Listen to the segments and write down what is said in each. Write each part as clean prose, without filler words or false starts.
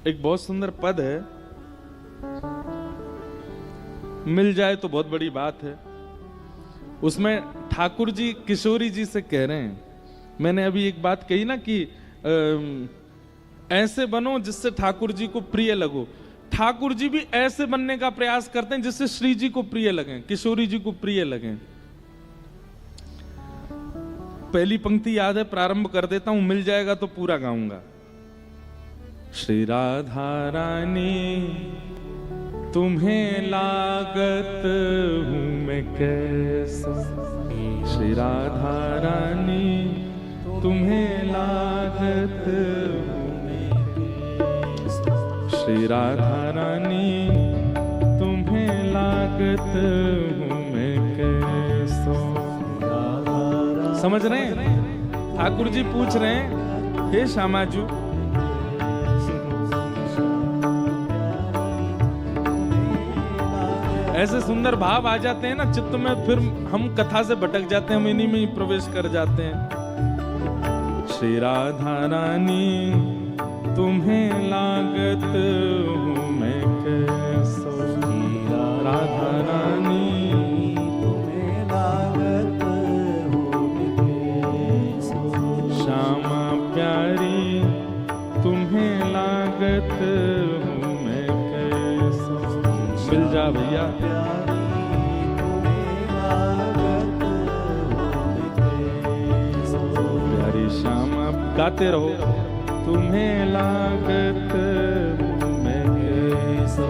एक बहुत सुंदर पद है, मिल जाए तो बहुत बड़ी बात है। उसमें ठाकुर जी किशोरी जी से कह रहे हैं, मैंने अभी एक बात कही ना कि ऐसे बनो जिससे ठाकुर जी को प्रिय लगो। ठाकुर जी भी ऐसे बनने का प्रयास करते हैं जिससे श्री जी को प्रिय लगे, किशोरी जी को प्रिय लगे। पहली पंक्ति याद है, प्रारंभ कर देता हूं, मिल जाएगा तो पूरा गाऊंगा। श्री राधा रानी तुम्हें लागत हूं मैं कैसा, श्री राधा रानी तुम्हें लागत हूं मैं कैसा, श्री राधा रानी तुम्हें लागत हूं मैं कैसा। समझ रहे हैं? ठाकुर जी पूछ रहे हैं, हे श्यामाजू, ऐसे सुंदर भाव आ जाते हैं ना चित्त में, फिर हम कथा से भटक जाते हैं, हम इन्हीं में ही प्रवेश कर जाते हैं। श्री राधा रानी तुम्हें लागत हूं मैं कैसो, राधा रानी तुम्हें लागत हूं मैं कैसो, श्यामा प्यारी तुम्हें लागत हूं मैं कैसो। मिल जा भैया, प्यारी श्यामा, गाते रहो, तुम्हें लागत मैं कैसो,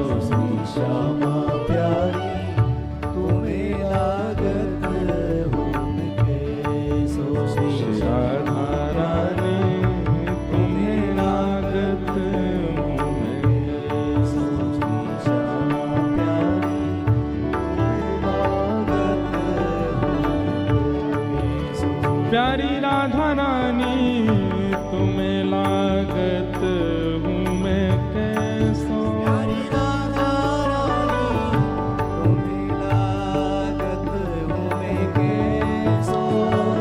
श्यामा प्यारी तुम्हें लागत मैं कैसो, श्री राधा रानी तुम्हें लागत मैं कैसो, श्यामा प्यारी प्यारी राधा रानी तुम्हें लागत हूँ मैं कैसो, प्यारी राधा रानी तुम्हें लागत हूँ मैं कैसो,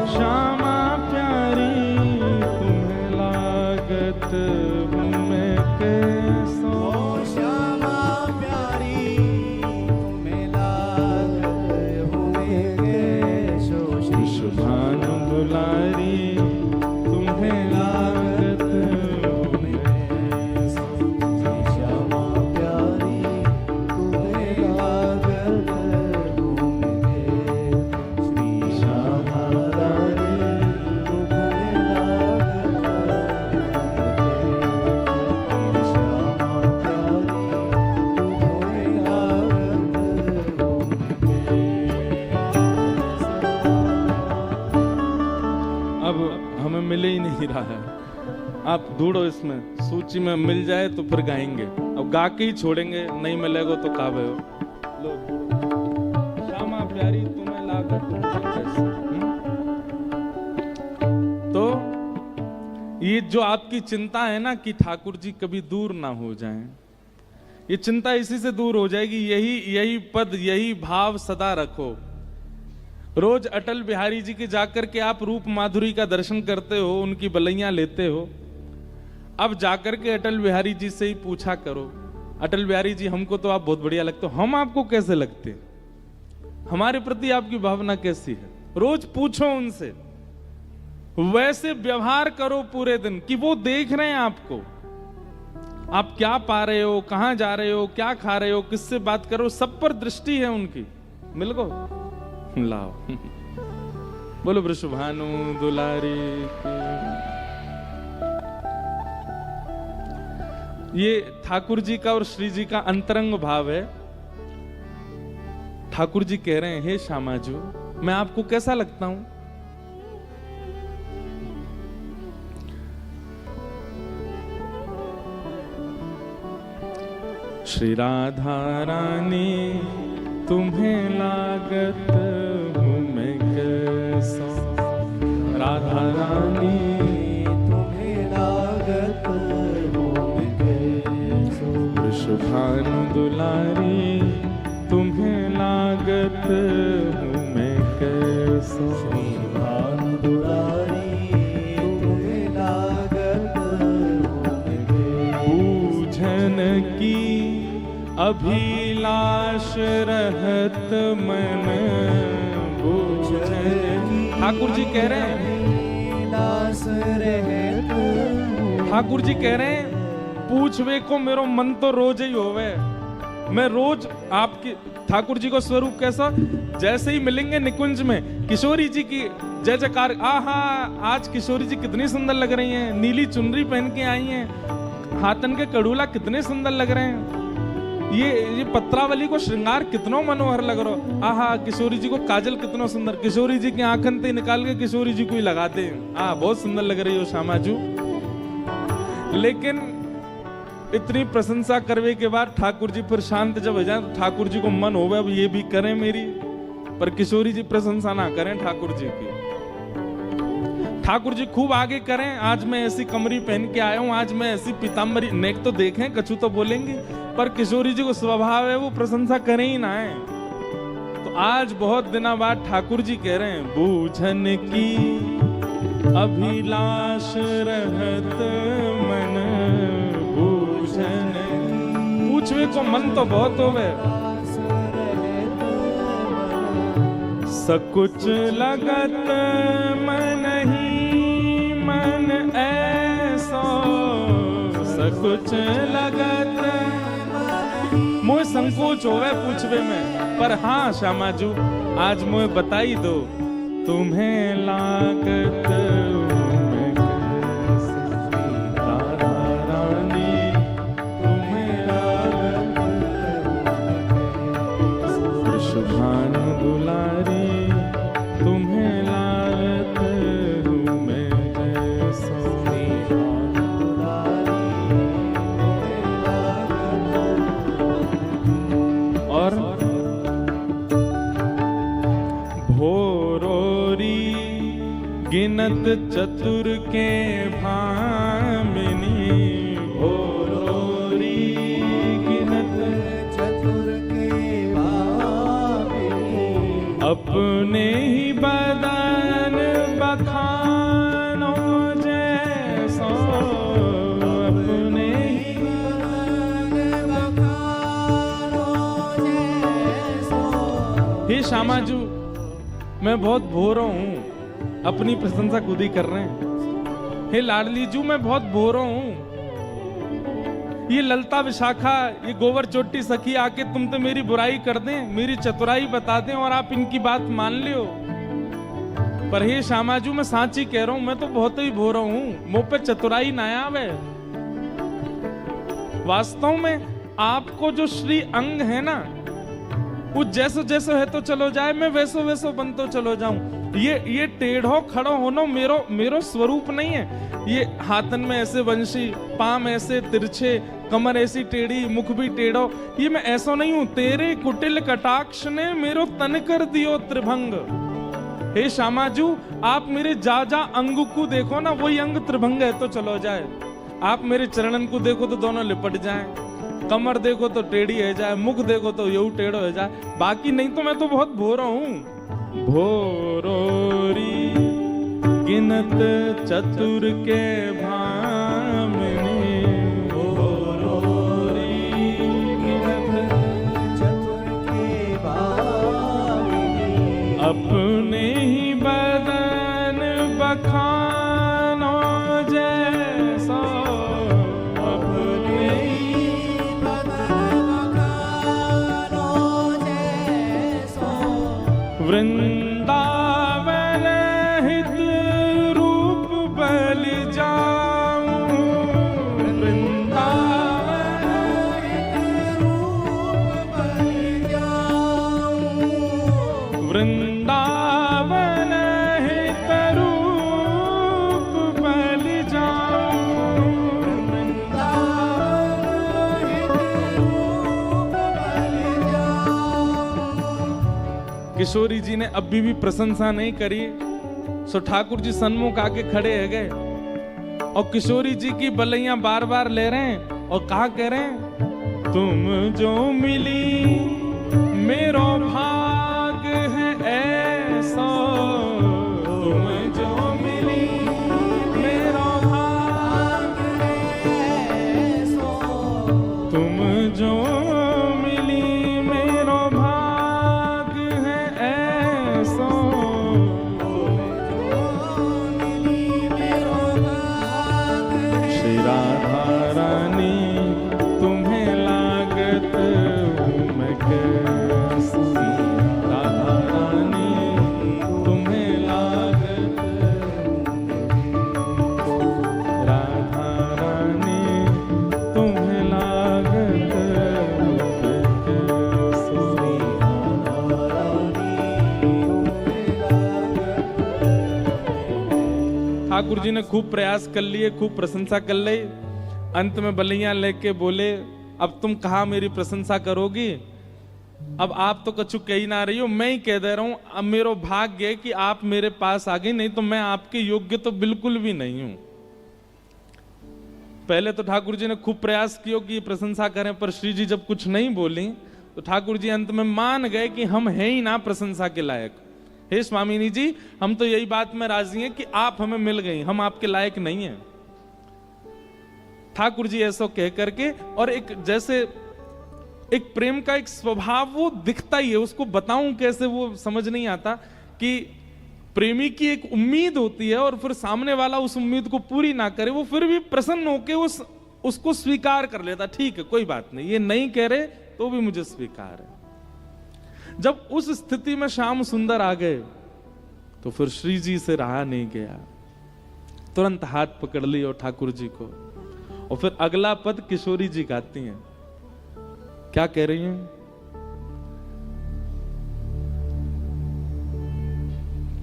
श्यामा प्यारी तुम्हें लागत हूँ मैं कैसो, श्यामा प्यारी तुम्हें लागत हूँ मैं कैसो, शुभानु दुलारी तुम्हें लागत हूं मैं कैसो, श्यामा प्यारी तुम्हें लागत हूं मैं कैसो, श्री श्यामा रानी तुम्हें लागत हूं मैं कैसो, श्यामा प्यारी तुम्हें लागत हूं। अब हमें मिल ही नहीं रहा है, आप ढूंढो इसमें, सूची में मिल जाए तो फिर गाएंगे, अब गा के ही छोड़ेंगे, नहीं मिलेगा तो काबे हो। लो श्यामा प्यारी तुम्हें लागत कैसे। तो ये जो आपकी चिंता है ना कि ठाकुर जी कभी दूर ना हो जाएं, ये चिंता इसी से दूर हो जाएगी। यही पद, यही भाव सदा रखो। रोज अटल बिहारी जी के जाकर के आप रूप माधुरी का दर्शन करते हो, उनकी बलैयां लेते हो। अब जाकर के अटल बिहारी जी से ही पूछा करो, अटल बिहारी जी हमको तो आप बहुत बढ़िया लगते हो, हम आपको कैसे लगते, हमारे प्रति आपकी भावना कैसी है। रोज पूछो उनसे, वैसे व्यवहार करो पूरे दिन कि वो देख रहे हैं आपको, आप क्या पा रहे हो, कहां जा रहे हो, क्या खा रहे हो, किससे बात करो, सब पर दृष्टि है उनकी। मिल गो लाओ बोलो वृषभानु दुलारी की। ये ठाकुर जी का और श्री जी का अंतरंग भाव है। ठाकुर जी कह रहे हैं, हे श्यामाजू, मैं आपको कैसा लगता हूं? श्री राधा रानी तुम्हें लागत हूं मैं कैसो, राधा रानी तुम्हें लागत हूं मैं कैसो, वृषभानु दुलारी तुम्हें लागत हूं मैं कैसो, वृषभानु दुलारी तुम्हें लागत हूं मैं कैसो, की अभिलाष रहत मन बूझन। ठाकुर जी कह रहे हैं, ठाकुर जी कह रहे हैं पूछवे को मेरो मन तो रोज ही होवे। मैं रोज आपकी ठाकुर जी को स्वरूप कैसा, जैसे ही मिलेंगे निकुंज में किशोरी जी की जय जयकार, आहा आज किशोरी जी कितनी सुंदर लग रही हैं, नीली चुनरी पहन के आई हैं, हाथन के कड़ूला कितने सुंदर लग रहे हैं, ये पत्रावली को श्रृंगार कितनो मनोहर लग रहा, आहा किशोरी जी को काजल कितनो सुंदर, किशोरी जी की आंखन ते निकाल के किशोरी जी को ही लगाते हैं, बहुत सुंदर लग रही हो श्यामाजू। लेकिन इतनी प्रशंसा करने के बाद ठाकुर जी फिर शांत जब हो जाए, ठाकुर जी को मन हो अब ये भी करें मेरी, पर किशोरी जी प्रशंसा ना करें ठाकुर जी की। ठाकुर जी खूब आगे करें, आज मैं ऐसी कमरी पहन के आया हूं, आज मैं ऐसी पीताम्बरी, नेक तो देखें कछु तो बोलेंगे, पर किशोरी जी को स्वभाव है वो प्रशंसा करें ही ना है। तो आज बहुत दिनों बाद ठाकुर जी कह रहे हैं बूझन की अभिलाष रहत मन बूझन। पूछवे को मन तो बहुत होवे, सकुच लगत मन ही मन ऐसो, सकुच लगत मोह संकोच होवे पूछवे में, पर हाँ श्यामाजू आज मोह बताई दो तुम्हें लागत में राधा रानी, तुम्हें लागत शुभानु दुलारी, तुम्हें लागत में और भोरोरी गिनत चतुर के भामिनी, भोरोरी गिनत चतुर के भामिनी, अपने ही बदन बखानो जैसो, अपने ही बदन बखानो जैसो। हे श्यामाजू मैं बहुत भोरो हूँ, अपनी प्रशंसा खुद ही कर रहे हैं। हे लाडली जू मैं बहुत भोरो हूँ, ये ललता विशाखा ये गोवर चोटी सखी आके तुम तो मेरी बुराई कर दें, मेरी चतुराई बता दें और आप इनकी बात मान लियो। पर हे श्यामाजू मैं सांची कह रहा हूं, मैं तो बहुत ही भोरो हूं, मुंह पे चतुराई ना आवे। वास्तव में आपको जो श्री अंग है ना वो जैसो जैसो है तो चलो जाए, मैं वैसो वैसो बन तो चलो जाऊं। ये टेढ़ो खड़ो होनो मेरो स्वरूप नहीं है। ये हाथन में ऐसे वंशी, पाम ऐसे तिरछे, कमर ऐसी टेढ़ी, मुख भी टेढ़ो, ये मैं ऐसा नहीं हूं। तेरे कुटिल कटाक्ष ने मेरो तन कर दियो त्रिभंग। हे श्यामाजू आप मेरे जा अंग को देखो ना, वही अंग त्रिभंग है तो चलो जाए। आप मेरे चरणन को देखो तो दोनों लिपट जाएं, कमर देखो तो टेढ़ी है जाए, मुख देखो तो यूं टेढ़ो है जाए, बाकी नहीं तो मैं तो बहुत भोरो हूं। भोरोरी गिनत चतुर के भामिनी, भोरोरी गिनत चतुर के भामिनी, अपने ही बदन बखानो जैसा, अपने ही बदन बखानो जैसो। वृंदावन हित रूप बल जाऊं, वृंदावन हित रूप बल जाऊं, वृंदावन हित रूप बल जाऊं, वृंदावन हित रूप बल जाऊं। किशोरी जी ने अभी भी प्रशंसा नहीं करी, सो ठाकुर जी सन्मुख आके खड़े है गए और किशोरी जी की बलैया बार बार ले रहे हैं और कहा कह रहे हैं तुम जो मिली मेरो भाग है ऐसा, तुम जो मिली मेरो भाग ऐसो। तुम रानी तुम्हें लागत हूँ मैं कैसी, राधा रानी तुम्हें लागत हूँ, राधा रानी तुम्हें लागत हूँ मैं कैसी। ठाकुर जी ने खूब प्रयास कर लिए, खूब प्रशंसा कर ली। अंत में बलियां लेके बोले, अब तुम कहा मेरी प्रशंसा करोगी? अब आप तो कछु कह ही ना रही हो, मैं ही कह दे रहा हूं। अब मेरो भाग्य है कि आप मेरे पास आ गई, नहीं तो मैं आपके योग्य तो बिल्कुल भी नहीं हूं। पहले तो ठाकुर जी ने खूब प्रयास किया कि प्रशंसा करें, पर श्री जी जब कुछ नहीं बोली तो ठाकुर जी अंत में मान गए कि हम हैं ही ना प्रशंसा के लायक। हे स्वामिनी जी, हम तो यही बात में राजी हैं कि आप हमें मिल गई, हम आपके लायक नहीं हैं। ठाकुर जी ऐसा कह करके, और एक जैसे एक प्रेम का एक स्वभाव वो दिखता ही है, उसको बताऊं कैसे वो समझ नहीं आता, कि प्रेमी की एक उम्मीद होती है और फिर सामने वाला उस उम्मीद को पूरी ना करे, वो फिर भी प्रसन्न होकर उसको स्वीकार कर लेता। ठीक है, कोई बात नहीं, ये नहीं कह रहे तो भी मुझे स्वीकार है। जब उस स्थिति में श्याम सुंदर आ गए तो फिर श्री जी से रहा नहीं गया, तुरंत हाथ पकड़ ली और ठाकुर जी को। और फिर अगला पद किशोरी जी गाती हैं, क्या कह रही हैं?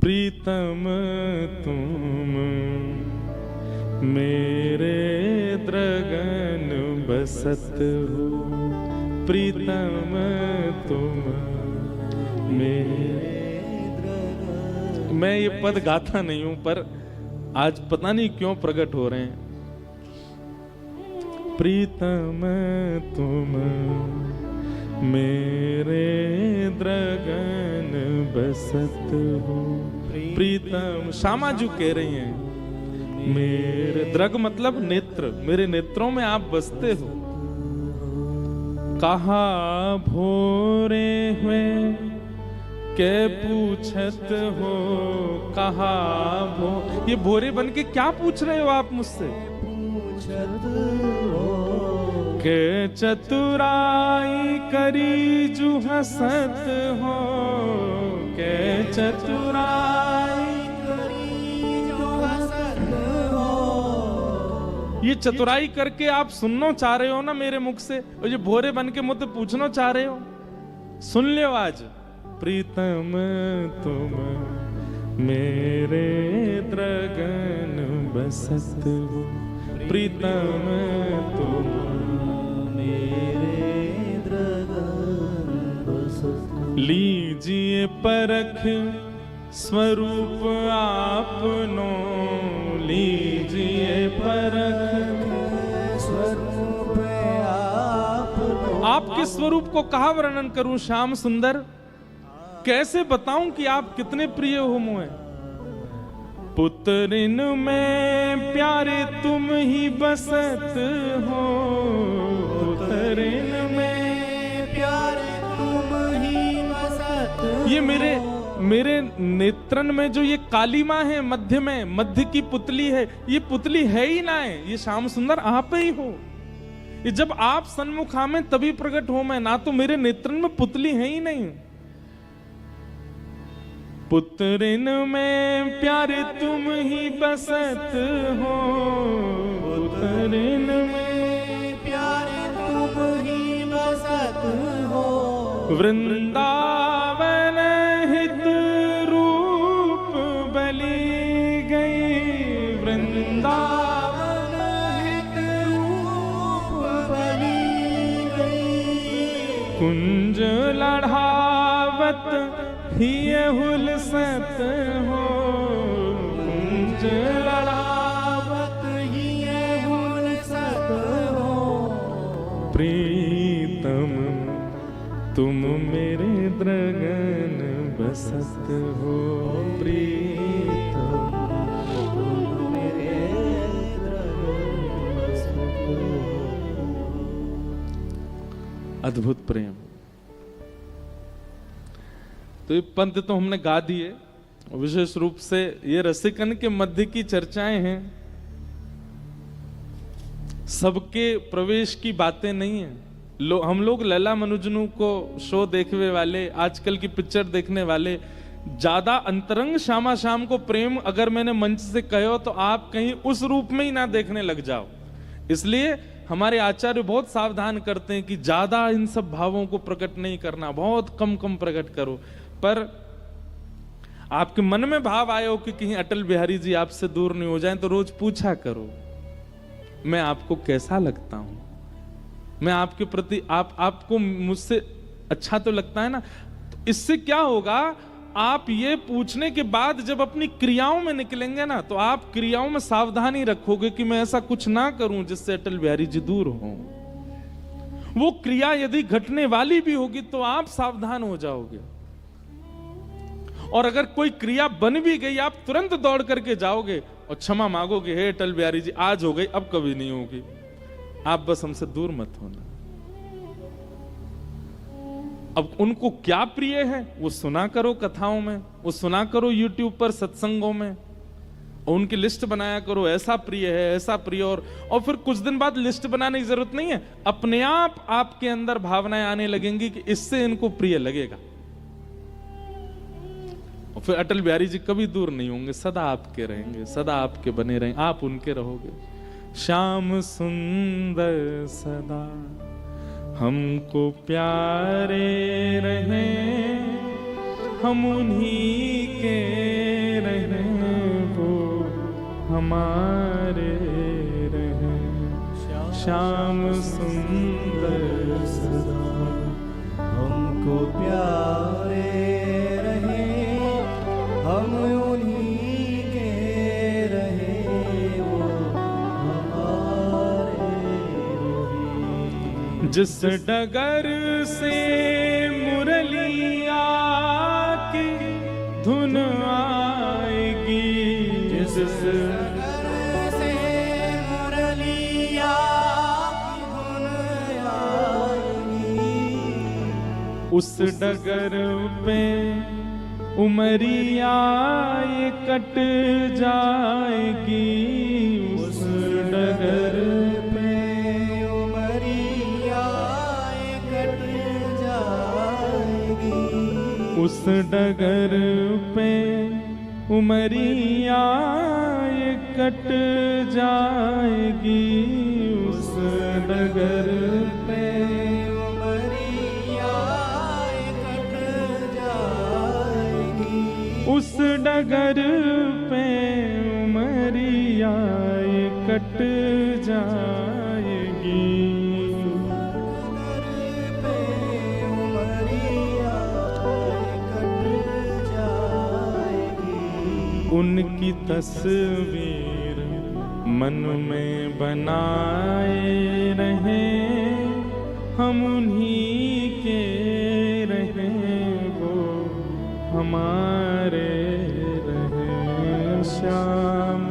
प्रीतम तुम मेरे द्रगन बसत हो, प्रीतम तुम मेरे। मैं ये पद गाता नहीं हूं, पर आज पता नहीं क्यों प्रकट हो रहे हैं। प्रीतम तुम मेरे द्रगन बसत हो, प्रीतम श्यामाजू कह रही हैं, मेरे द्रग मतलब नेत्र, मेरे नेत्रों में आप बसते हो। कहा भोरे हुए के पूछत हो, कहा ये भोरे बन के क्या पूछ रहे हो आप मुझसे? के चतुराई करी जू हसत हो, के चतुराई करी जू हसत हो। ये चतुराई करके आप सुनना चाह रहे हो ना मेरे मुख से, और ये भोरे बन के मुझसे पूछना चाह रहे हो? सुन लियो आज। प्रीतम तुम मेरे द्रगन बसत हो, प्रीतम तुम मेरे द्रगन बसत हो। लीजिए परख स्वरूप आपनो, लीजिए परख स्वरूप आपनो। आपके स्वरूप को कहाँ वर्णन करूं श्याम सुंदर, कैसे बताऊं कि आप कितने प्रिय हो मुझे। पुत्रिन में प्यारे तुम ही बसत हो, पुत्रिन में प्यारे तुम ही बसत हो। ये मेरे नेत्रन में जो ये कालीमा है मध्य में, मध्य की पुतली है, ये पुतली है ही ना है, ये श्याम सुंदर आप ही हो। ये जब आप सन्मुख में तभी प्रकट हो मैं, ना तो मेरे नेत्रन में पुतली है ही नहीं। पुत्रिन में प्यारे तुम ही बसत हो, पुत्रिन में प्यारे तुम ही बसत हो। वृंदावन हित रूप बली गई, वृंदावन हित रूप बली गई। कुंज लढ़ावत ही हुलसत हो, कुंज लड़ावत ही हुलसत हो। प्रीतम तुम मेरे द्रगन बसत हो, प्रीतम तुम मेरे द्रगन बसत हो। अद्भुत प्रेम। तो ये पंथ तो हमने गा दिए, विशेष रूप से ये रसिकन के मध्य की चर्चाएं हैं। सबके प्रवेश की बातें नहीं है। हम लोग लैला मजनू को शो देखने वाले, आजकल की पिक्चर देखने वाले, ज्यादा अंतरंग श्यामा श्याम को प्रेम अगर मैंने मंच से कहो तो आप कहीं उस रूप में ही ना देखने लग जाओ। इसलिए हमारे आचार्य बहुत सावधान करते हैं कि ज्यादा इन सब भावों को प्रकट नहीं करना, बहुत कम कम प्रकट करो। पर आपके मन में भाव आए हो कि कहीं अटल बिहारी जी आपसे दूर नहीं हो जाएं, तो रोज पूछा करो मैं आपको कैसा लगता हूं, मैं आपके प्रति आपको मुझसे अच्छा तो लगता है ना। तो इससे क्या होगा, आप ये पूछने के बाद जब अपनी क्रियाओं में निकलेंगे ना, तो आप क्रियाओं में सावधानी रखोगे कि मैं ऐसा कुछ ना करूं जिससे अटल बिहारी जी दूर हों। वो क्रिया यदि घटने वाली भी होगी तो आप सावधान हो जाओगे, और अगर कोई क्रिया बन भी गई आप तुरंत दौड़ करके जाओगे और क्षमा मांगोगे, हे अटल बिहारी जी आज हो गई अब कभी नहीं होगी, आप बस हमसे दूर मत होना। अब उनको क्या प्रिय है वो सुना करो कथाओं में, वो सुना करो यूट्यूब पर सत्संगों में, और उनकी लिस्ट बनाया करो, ऐसा प्रिय है ऐसा प्रिय। और फिर कुछ दिन बाद लिस्ट बनाने की जरूरत नहीं है, अपने आप आपके अंदर भावनाएं आने लगेंगी कि इससे इनको प्रिय लगेगा। और फिर अटल बिहारी जी कभी दूर नहीं होंगे, सदा आपके रहेंगे, सदा आपके बने रहेंगे, आप उनके रहोगे। श्याम सुंदर सदा हमको प्यारे रहे, हम उन्हीं के रहे, वो हमारे रहे। श्याम सुंदर सदा हमको प्यारे रहे, हम उन्हीं के रहे, वो हमारे रहे। जिस डगर से मुरलिया की धुन आएगी, जिस डगर से मुरलिया की धुन आएगी, उस डगर पे उमरिया ये कट जाएगी, उस डगर पे उमरिया ये कट जाएगी, उस डगर पे उमरिया ये कट जाएगी, उस डगर पे उमरिया ये कट जाएगी, उस डगर पे उमरिया ये कट जाएगी। डगर पे उमरिया ये कट जाएगी। उनकी तस्वीर मन में बनाए रहे, हम उन्हीं के रहे, वो हमारे रहे। श्याम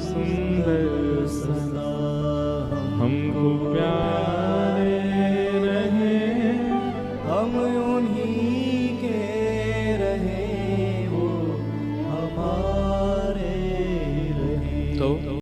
सुंदर सदा हमको प्यार